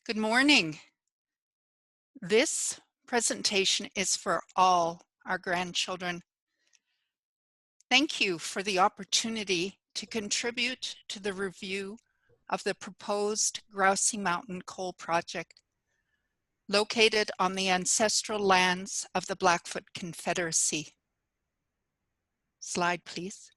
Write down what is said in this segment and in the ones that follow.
Good morning. This presentation is for all our grandchildren. Thank you for the opportunity to contribute to the review of the proposed Grassy Mountain Coal Project, located on the ancestral lands of the Blackfoot Confederacy. Slide, please.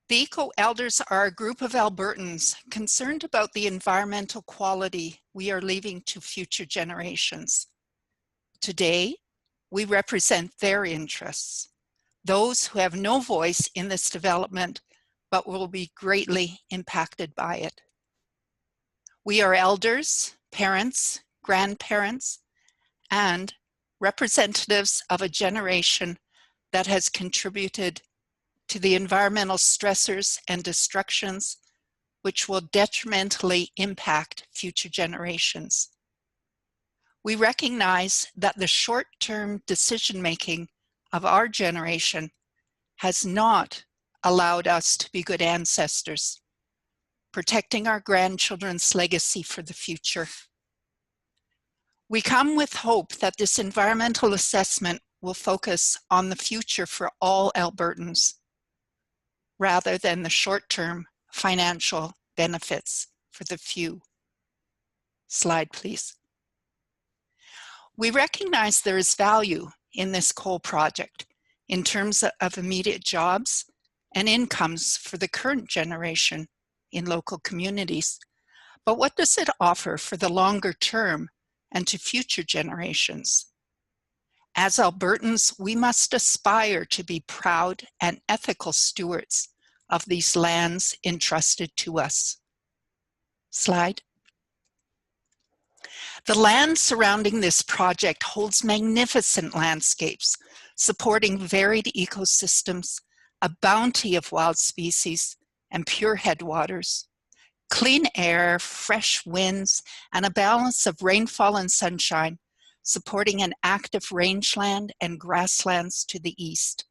The Eco-Elders are a group of Albertans concerned about the environmental quality we are leaving to future generations. Today, we represent their interests, those who have no voice in this development but will be greatly impacted by it. We are elders, parents, grandparents, and representatives of a generation that has contributed to the environmental stressors and destructions which will detrimentally impact future generations. We recognize that the short-term decision-making of our generation has not allowed us to be good ancestors, protecting our grandchildren's legacy for the future. We come with hope that this environmental assessment will focus on the future for all Albertans, rather than the short-term financial benefits for the few. Slide, please. We recognize there is value in this coal project in terms of immediate jobs and incomes for the current generation in local communities. But what does it offer for the longer term and to future generations? As Albertans, we must aspire to be proud and ethical stewards of these lands entrusted to us. Slide. The land surrounding this project holds magnificent landscapes, supporting varied ecosystems, a bounty of wild species, and pure headwaters, clean air, fresh winds, and a balance of rainfall and sunshine, supporting an active rangeland and grasslands to the east.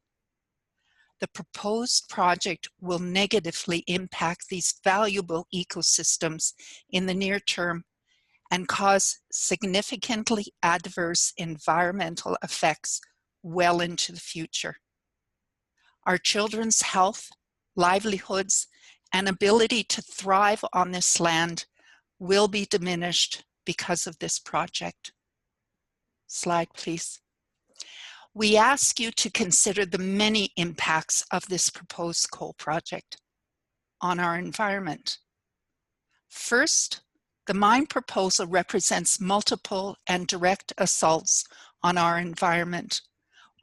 The proposed project will negatively impact these valuable ecosystems in the near term and cause significantly adverse environmental effects well into the future. Our children's health, livelihoods, and ability to thrive on this land will be diminished because of this project. Slide, please. We ask you to consider the many impacts of this proposed coal project on our environment. First, the mine proposal represents multiple and direct assaults on our environment.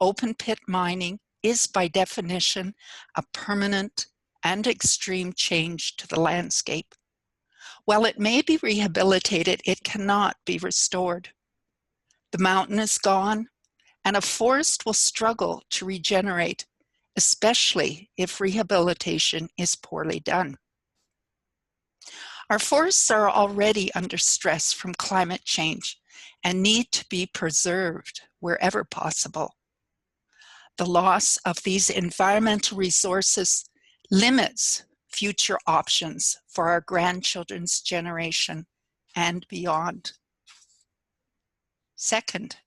Open pit mining is by definition a permanent and extreme change to the landscape. While it may be rehabilitated, it cannot be restored. The mountain is gone, and a forest will struggle to regenerate, especially if rehabilitation is poorly done. Our forests are already under stress from climate change and need to be preserved wherever possible. The loss of these environmental resources limits future options for our grandchildren's generation and beyond. Second,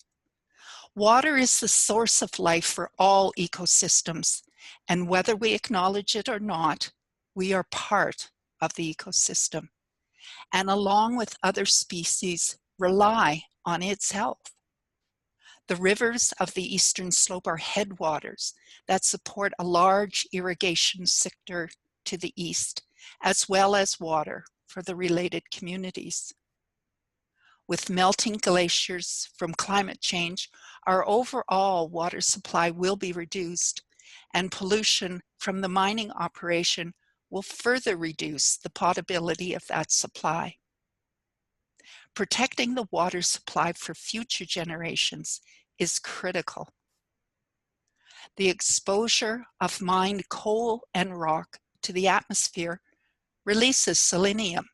water is the source of life for all ecosystems, and whether we acknowledge it or not, we are part of the ecosystem, and along with other species, rely on its health. The rivers of the eastern slope are headwaters that support a large irrigation sector to the east, as well as water for the related communities. With melting glaciers from climate change, our overall water supply will be reduced, and pollution from the mining operation will further reduce the potability of that supply. Protecting the water supply for future generations is critical. The exposure of mined coal and rock to the atmosphere releases selenium,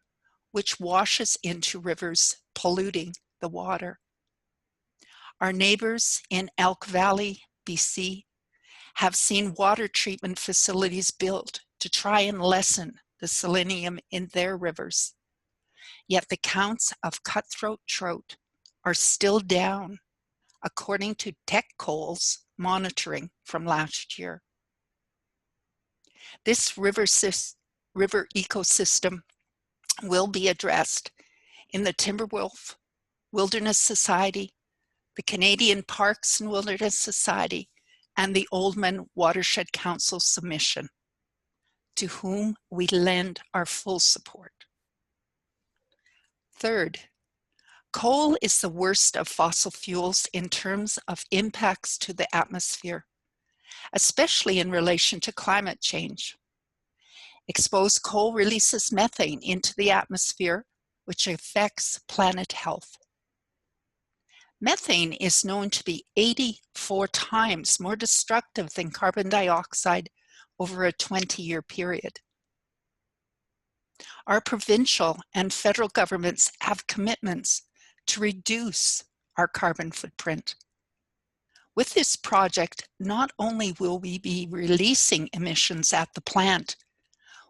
which washes into rivers, polluting the water. Our neighbors in Elk Valley, BC, have seen water treatment facilities built to try and lessen the selenium in their rivers. Yet the counts of cutthroat trout are still down, according to Teck Coal's monitoring from last year. This river ecosystem will be addressed in the Timberwolf Wilderness Society, the Canadian Parks and Wilderness Society, and the Oldman Watershed Council submission, to whom we lend our full support. Third, coal is the worst of fossil fuels in terms of impacts to the atmosphere, especially in relation to climate change. Exposed coal releases methane into the atmosphere, which affects planet health. Methane is known to be 84 times more destructive than carbon dioxide over a 20-year period. Our provincial and federal governments have commitments to reduce our carbon footprint. With this project, not only will we be releasing emissions at the plant,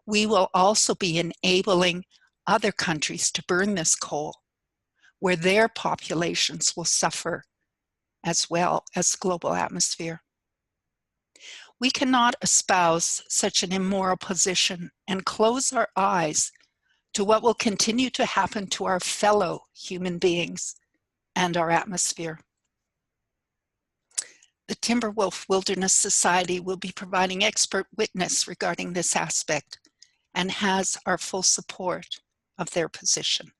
we will also be enabling other countries to burn this coal, where their populations will suffer as well as the global atmosphere. We cannot espouse such an immoral position and close our eyes to what will continue to happen to our fellow human beings and our atmosphere. The Timberwolf Wilderness Society will be providing expert witness regarding this aspect and has our full support of their position.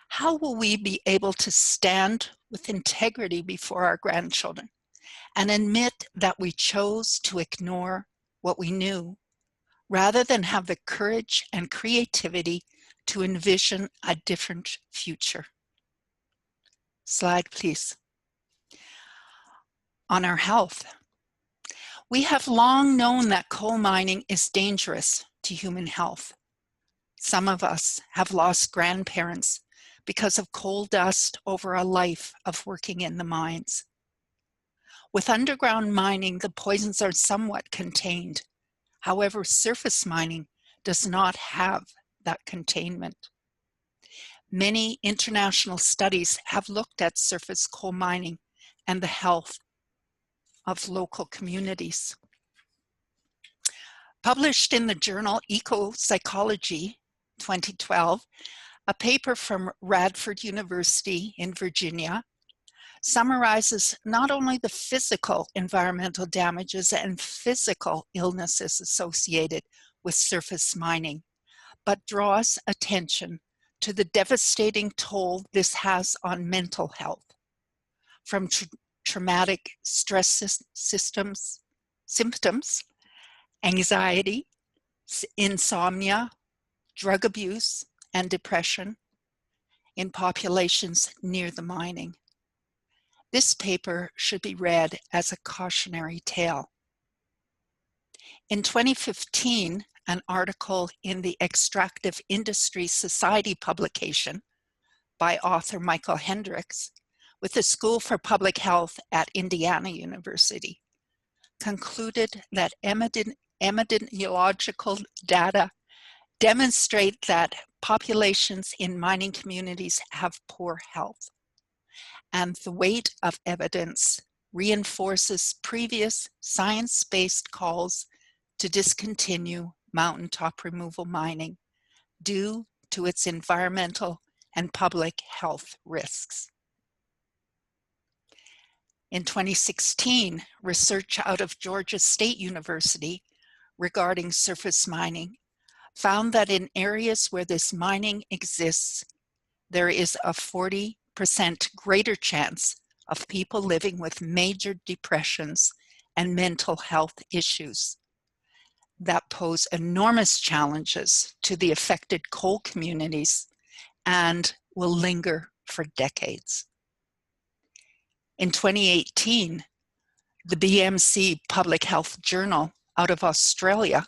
How will we be able to stand with integrity before our grandchildren and admit that we chose to ignore what we knew, rather than have the courage and creativity to envision a different future? Slide, please. On our health. We have long known that coal mining is dangerous to human health. Some of us have lost grandparents because of coal dust over a life of working in the mines. With underground mining, the poisons are somewhat contained. However, surface mining does not have that containment. Many international studies have looked at surface coal mining and the health of local communities. Published in the journal Eco-Psychology 2012, a paper from Radford University in Virginia summarizes not only the physical environmental damages and physical illnesses associated with surface mining, but draws attention to the devastating toll this has on mental health, from traumatic stress symptoms, anxiety, insomnia, drug abuse, and depression in populations near the mining. This paper should be read as a cautionary tale. In 2015, an article in the Extractive Industry Society publication by author Michael Hendricks with the School for Public Health at Indiana University concluded that epidemiological data demonstrate that populations in mining communities have poor health, and the weight of evidence reinforces previous science-based calls to discontinue mountaintop removal mining due to its environmental and public health risks. In 2016, research out of Georgia State University regarding surface mining found that in areas where this mining exists, there is a 40% greater chance of people living with major depressions and mental health issues that pose enormous challenges to the affected coal communities and will linger for decades. In 2018, the BMC Public Health Journal out of Australia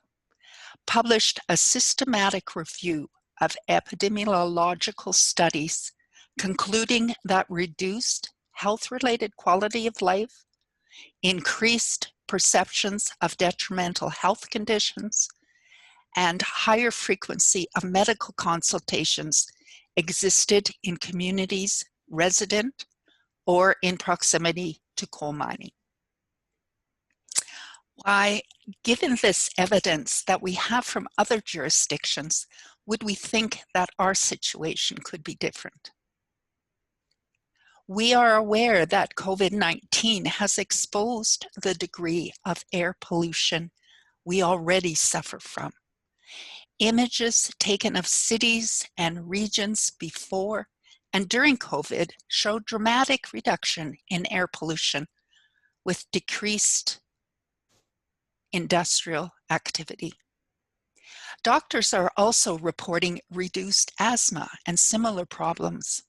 published a systematic review of epidemiological studies concluding that reduced health-related quality of life, increased perceptions of detrimental health conditions, and higher frequency of medical consultations existed in communities resident or in proximity to coal mining. Why, given this evidence that we have from other jurisdictions, would we think that our situation could be different? We are aware that COVID-19 has exposed the degree of air pollution we already suffer from. Images taken of cities and regions before and during COVID show dramatic reduction in air pollution with decreased industrial activity. Doctors are also reporting reduced asthma and similar problems.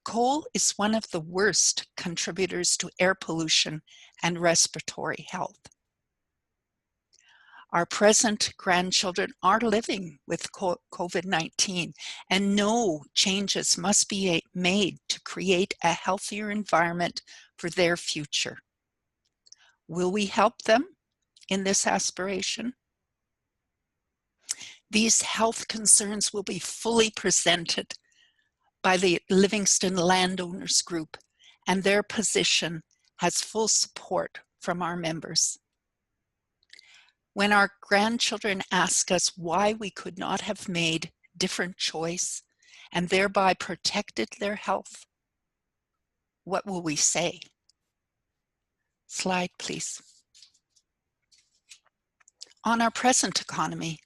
Coal is one of the worst contributors to air pollution and respiratory health. Our present grandchildren are living with COVID-19, and no changes must be made to create a healthier environment for their future. Will we help them in this aspiration? These health concerns will be fully presented by the Livingston Landowners Group, and their position has full support from our members. When our grandchildren ask us why we could not have made different choice and thereby protected their health, what will we say? Slide, please. On our present economy,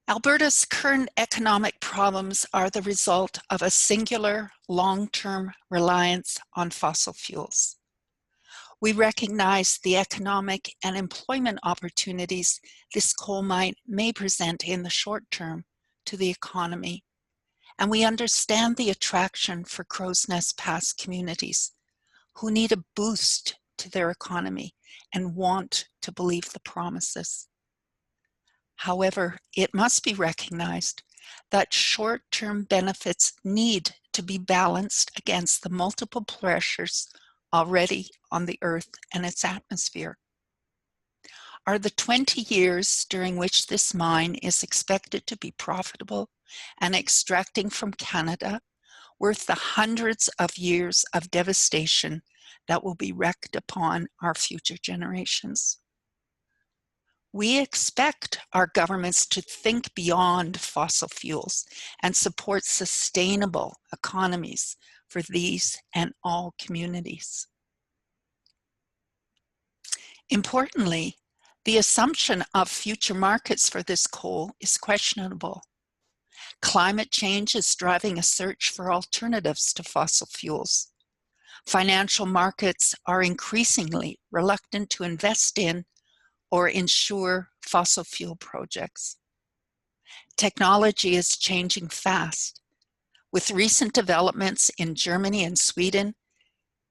Alberta's current economic problems are the result of a singular long-term reliance on fossil fuels. We recognize the economic and employment opportunities this coal mine may present in the short term to the economy, and we understand the attraction for Crowsnest Pass communities who need a boost to their economy and want to believe the promises. However, it must be recognized that short-term benefits need to be balanced against the multiple pressures already on the Earth and its atmosphere. Are the 20 years during which this mine is expected to be profitable and extracting from Canada worth the hundreds of years of devastation that will be wreaked upon our future generations? We expect our governments to think beyond fossil fuels and support sustainable economies for these and all communities. Importantly, the assumption of future markets for this coal is questionable. Climate change is driving a search for alternatives to fossil fuels. Financial markets are increasingly reluctant to invest in or insure fossil fuel projects. Technology is changing fast. With recent developments in Germany and Sweden,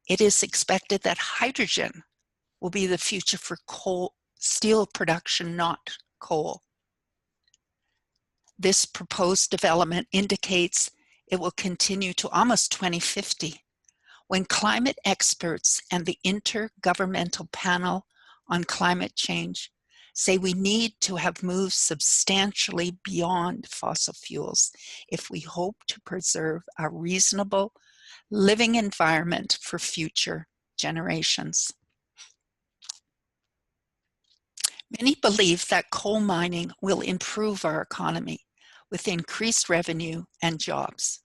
it is expected that hydrogen will be the future for steel production, not coal. This proposed development indicates it will continue to almost 2050, when climate experts and the Intergovernmental Panel on Climate Change say we need to have moved substantially beyond fossil fuels if we hope to preserve a reasonable living environment for future generations. Many believe that coal mining will improve our economy with increased revenue and jobs.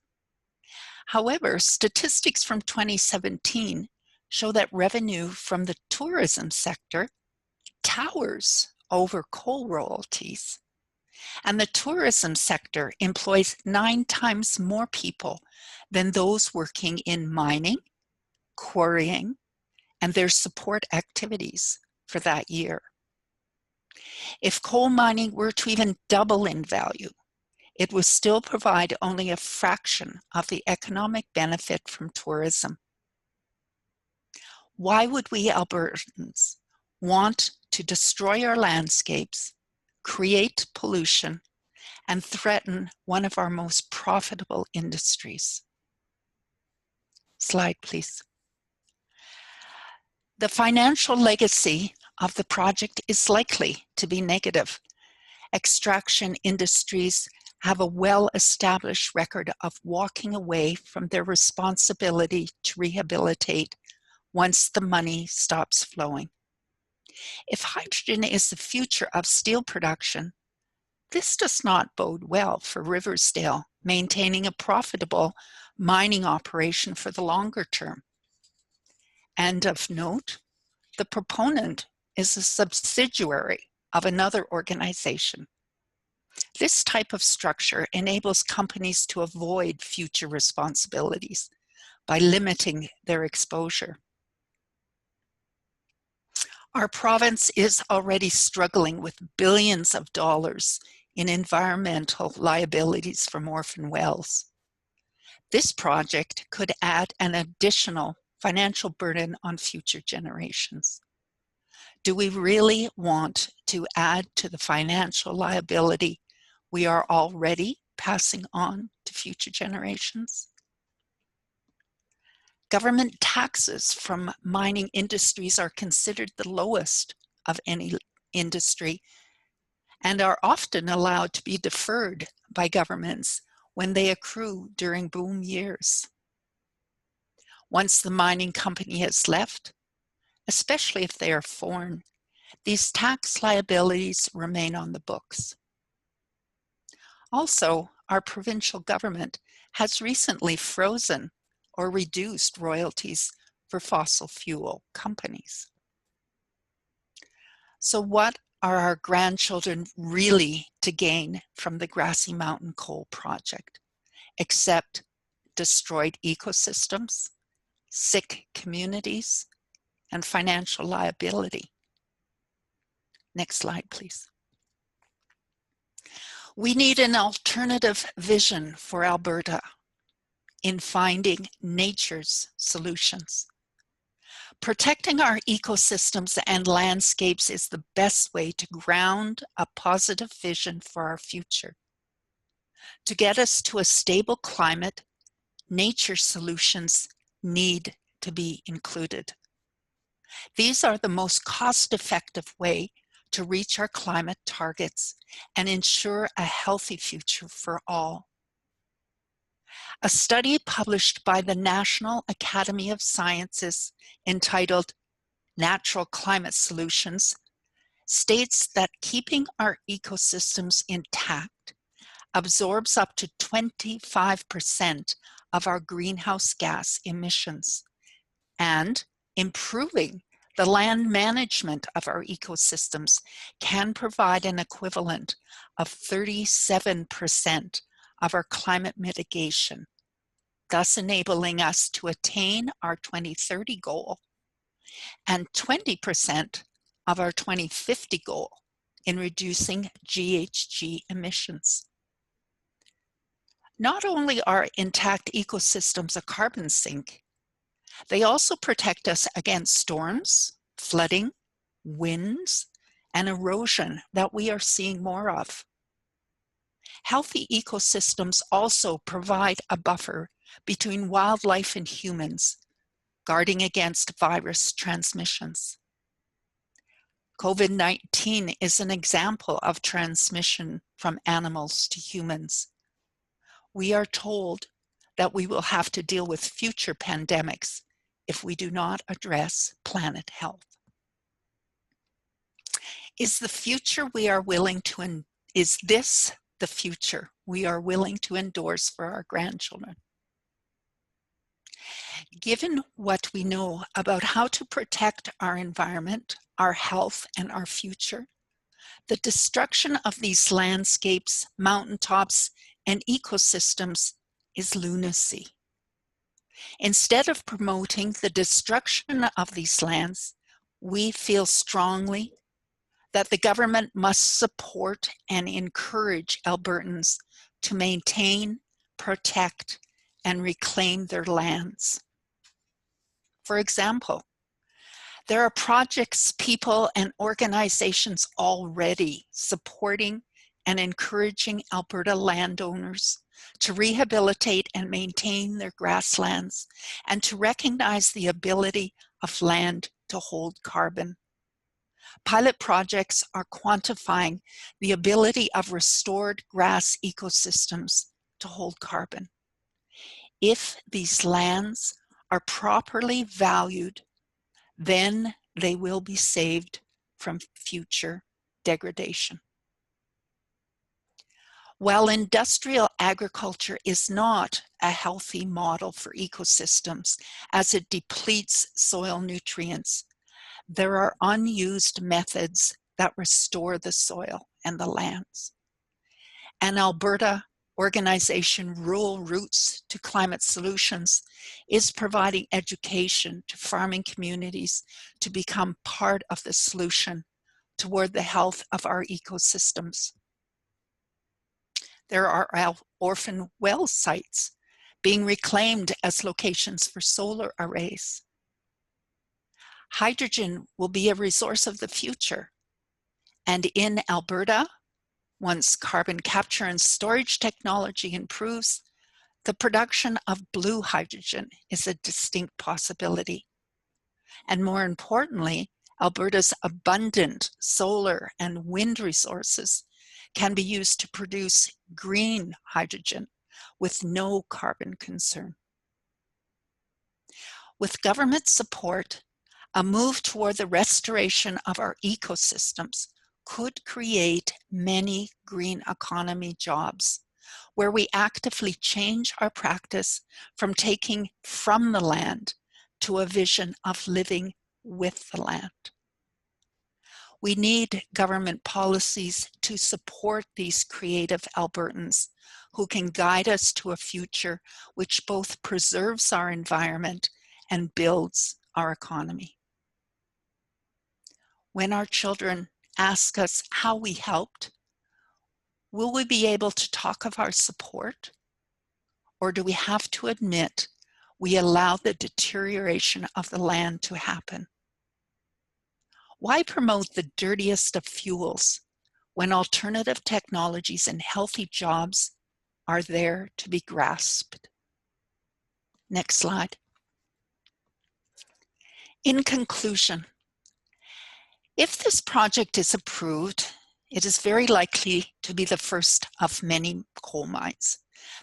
However, statistics from 2017 show that revenue from the tourism sector towers over coal royalties, and the tourism sector employs 9 times more people than those working in mining, quarrying, and their support activities for that year. If coal mining were to even double in value, it would still provide only a fraction of the economic benefit from tourism. Why would we Albertans want to destroy our landscapes, create pollution, and threaten one of our most profitable industries? Slide, please. The financial legacy of the project is likely to be negative, extraction industries have a well-established record of walking away from their responsibility to rehabilitate once the money stops flowing. If hydrogen is the future of steel production, this does not bode well for Riversdale maintaining a profitable mining operation for the longer term. And of note, the proponent is a subsidiary of another organization. This type of structure enables companies to avoid future responsibilities by limiting their exposure. Our province is already struggling with billions of dollars in environmental liabilities from orphan wells. This project could add an additional financial burden on future generations. Do we really want to add to the financial liability we are already passing on to future generations? Government taxes from mining industries are considered the lowest of any industry and are often allowed to be deferred by governments when they accrue during boom years. Once the mining company has left, especially if they are foreign, these tax liabilities remain on the books. Also, our provincial government has recently frozen or reduced royalties for fossil fuel companies. So what are our grandchildren really to gain from the Grassy Mountain Coal Project, except destroyed ecosystems, sick communities, and financial liability? Next slide, please. We need an alternative vision for Alberta in finding nature's solutions. Protecting our ecosystems and landscapes is the best way to ground a positive vision for our future. To get us to a stable climate, nature solutions need to be included. These are the most cost-effective way to reach our climate targets and ensure a healthy future for all. A study published by the National Academy of Sciences entitled Natural Climate Solutions states that keeping our ecosystems intact absorbs up to 25% of our greenhouse gas emissions, and improving the land management of our ecosystems can provide an equivalent of 37% of our climate mitigation, thus enabling us to attain our 2030 goal and 20% of our 2050 goal in reducing GHG emissions. Not only are intact ecosystems a carbon sink, they also protect us against storms, flooding, winds, and erosion that we are seeing more of. Healthy ecosystems also provide a buffer between wildlife and humans, guarding against virus transmissions. COVID-19 is an example of transmission from animals to humans. We are told that we will have to deal with future pandemics if we do not address planet health. Is this the future we are willing to endorse for our grandchildren? Given what we know about how to protect our environment, our health, and our future, the destruction of these landscapes, mountaintops, and ecosystems is lunacy. Instead of promoting the destruction of these lands, we feel strongly that the government must support and encourage Albertans to maintain, protect, and reclaim their lands. For example, there are projects, people, and organizations already supporting and encouraging Alberta landowners to rehabilitate and maintain their grasslands and to recognize the ability of land to hold carbon. Pilot projects are quantifying the ability of restored grass ecosystems to hold carbon. If these lands are properly valued, then they will be saved from future degradation. While industrial agriculture is not a healthy model for ecosystems as it depletes soil nutrients, there are unused methods that restore the soil and the lands. An Alberta organization, Rural Roots to Climate Solutions, is providing education to farming communities to become part of the solution toward the health of our ecosystems. There are orphan well sites being reclaimed as locations for solar arrays. Hydrogen will be a resource of the future. And in Alberta, once carbon capture and storage technology improves, the production of blue hydrogen is a distinct possibility. And more importantly, Alberta's abundant solar and wind resources can be used to produce green hydrogen with no carbon concern. With government support, a move toward the restoration of our ecosystems could create many green economy jobs, where we actively change our practice from taking from the land to a vision of living with the land. We need government policies to support these creative Albertans who can guide us to a future which both preserves our environment and builds our economy. When our children ask us how we helped, will we be able to talk of our support? Or do we have to admit we allowed the deterioration of the land to happen? Why promote the dirtiest of fuels when alternative technologies and healthy jobs are there to be grasped? Next slide. In conclusion, if this project is approved, it is very likely to be the first of many coal mines.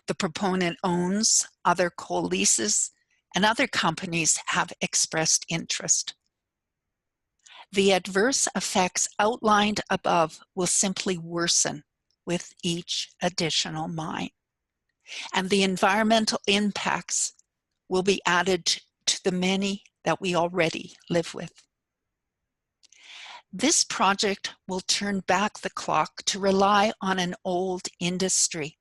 The proponent owns other coal leases, and other companies have expressed interest. The adverse effects outlined above will simply worsen with each additional mine, and the environmental impacts will be added to the many that we already live with. This project will turn back the clock to rely on an old industry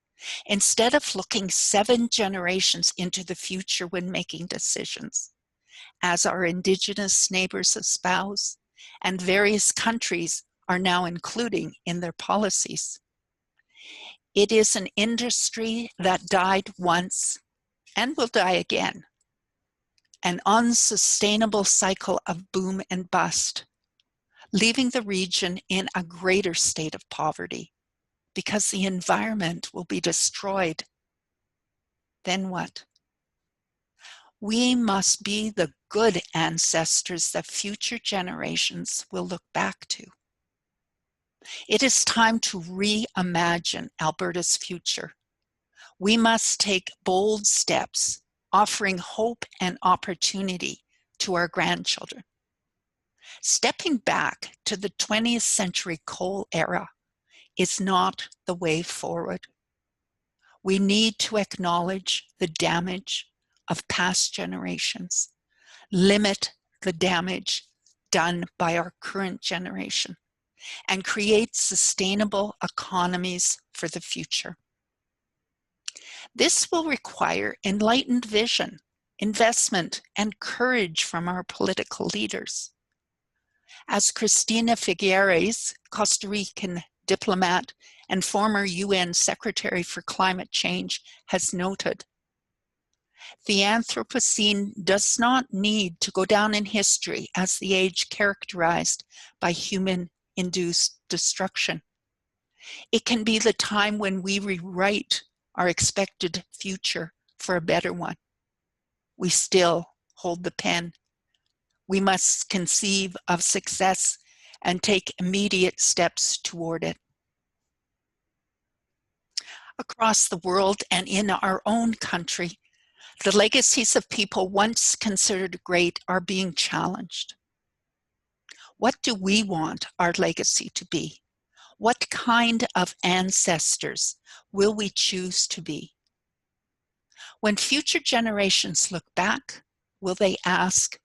instead of looking 7 generations into the future when making decisions, as our Indigenous neighbors espouse and various countries are now including in their policies. It is an industry that died once and will die again, an unsustainable cycle of boom and bust, leaving the region in a greater state of poverty because the environment will be destroyed. Then what? We must be the good ancestors that future generations will look back to. It is time to reimagine Alberta's future. We must take bold steps, offering hope and opportunity to our grandchildren. Stepping back to the 20th century coal era is not the way forward. We need to acknowledge the damage of past generations, limit the damage done by our current generation, and create sustainable economies for the future. This will require enlightened vision, investment, and courage from our political leaders. As Cristina Figueres, Costa Rican diplomat and former UN Secretary for Climate Change, has noted, the Anthropocene does not need to go down in history as the age characterized by human-induced destruction. It can be the time when we rewrite our expected future for a better one. We still hold the pen. We must conceive of success and take immediate steps toward it. Across the world and in our own country, the legacies of people once considered great are being challenged. What do we want our legacy to be? What kind of ancestors will we choose to be? When future generations look back, will they ask,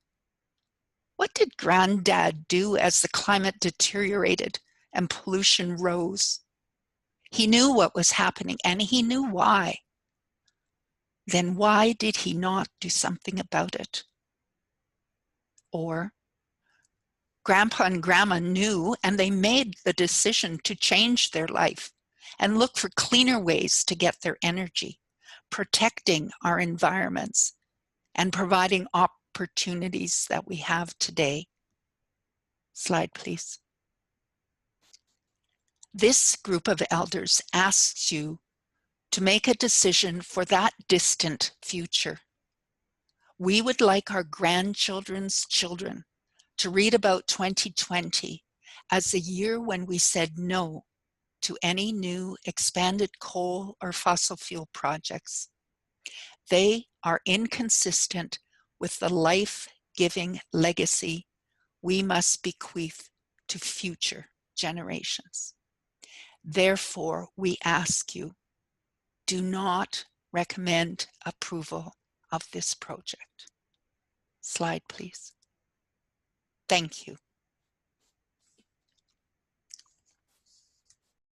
what did Granddad do as the climate deteriorated and pollution rose? He knew what was happening and he knew why. Then why did he not do something about it? Or, Grandpa and Grandma knew and they made the decision to change their life and look for cleaner ways to get their energy, protecting our environments and providing opportunities that we have today. Slide, please. This group of elders asks you to make a decision for that distant future. We would like our grandchildren's children to read about 2020 as the year when we said no to any new expanded coal or fossil fuel projects. They are inconsistent with the life-giving legacy we must bequeath to future generations. Therefore, we ask you, do not recommend approval of this project. Slide, please. Thank you.